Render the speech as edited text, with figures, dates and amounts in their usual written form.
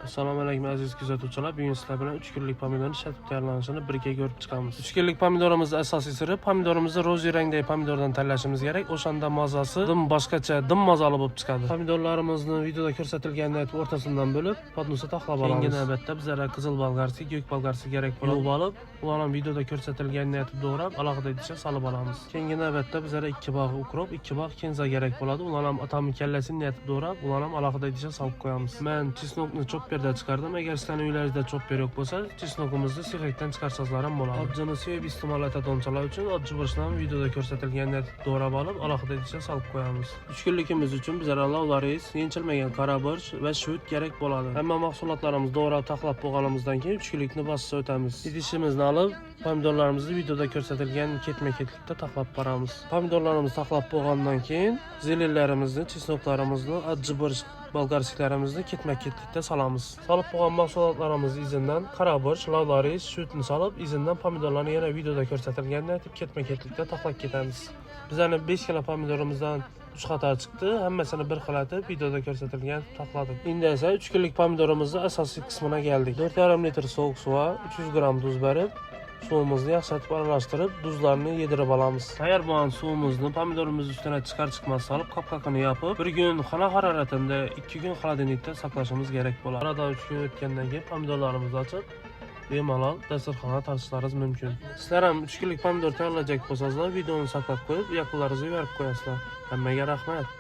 Assalomu alaykum aziz kuzatuvchilar. Bugun sizlar bilan 3 kunlik pomidorni ishlatib tayyorlanishini birga ko'rib chiqamiz. 3 kunlik pomidorimizni asosiy siri pomidorimizni ro'zi rangdagi pomidordan tanlashimiz kerak. O'shanda mazasi dim boshqacha, dim mazali bo'lib chiqadi. Pomidorlarimizni videoda ko'rsatilganidek o'rtasidan bo'lib, podnosda taxlab olamiz. Keyingi navbatda bizlarga qizil bolgarskiy, ko'k bolgarskiy kerak bo'lib olib, ularni videoda ko'rsatilganidek doğrab, alohida idishga solib olamiz. Keyingi navbatda bizlarga 2 bog' ukrop, 2 bog' kenza kerak bo'ladi. Ularni ham atamning kallasini yetib doğrab, ularni ham alohida idishga solib qo'yamiz. Men chesnokni chopperda chiqardim. Agar sizlarning uylaringizda chopper yo'q bo'lsa, chesnokimizni sixakdan chiqarsanglar ham bo'ladi. Odjini sevib iste'mol etadiganlar uchun odji bo'lishini ham videoda ko'rsatilgandek doğrab olib, alohida idishga solib qo'yamiz. 3 kunligimiz uchun bizlarga lavlaris, yenchilmagan qora borsh va shut kerak bo'ladi. Hamma mahsulotlarimizni doğrab taxlab bo'lganimizdan keyin 3 kunlikni bosib o'tamiz. Idishimizni olib, pomidorlarimizni videoda ko'rsatilgan ketma-ketlikda taxlab boramiz. Pomidorlarimizni taxlab bo'lgandan keyin zelenlarimizni, chesnoklarimizni, odji borsh bolgarsklarimizni ketma-ketlikda solamiz. Solib bo'lgan mahsulotlarimizni izidan qora borsh, lavlaris, shutni solib, izidan pomidorlarni yana videoda ko'rsatilgandek ketma-ketlikda taxlab ketamiz. Bizlarning 5 kilo pomidorimizdan 3 qator chiqdi. Hammasini bir xil etib videoda ko'rsatilgan taxladik. Endi esa 3 kunlik pomidorimizni asosiy qismina keldik. 4,5 litr sovuq suv, 300 gram tuz berib, suvimizni yaxshilab aralashtirib, tuzlarni yedirib olamiz. Tayyor bo'lgan suvimizni pomidorimiz ustiga chiqar-chiqmas solib, qopqog'ini yopib, 1 kun xona haroratida, 2 kun xolodilnikda saqlashimiz kerak bo'ladi. Oradan 3 kun o'tgandan keyin pomidorlarimizni ochib, bemalol dasturxonga tortishlaringiz mumkin. Sizlar ham 3 kunlik pomidor tayyorlajak bo'lsangiz, videoni saqlab qo'yib, yaqinlaringizga berib qo'yasizlar. Hammaga rahmat.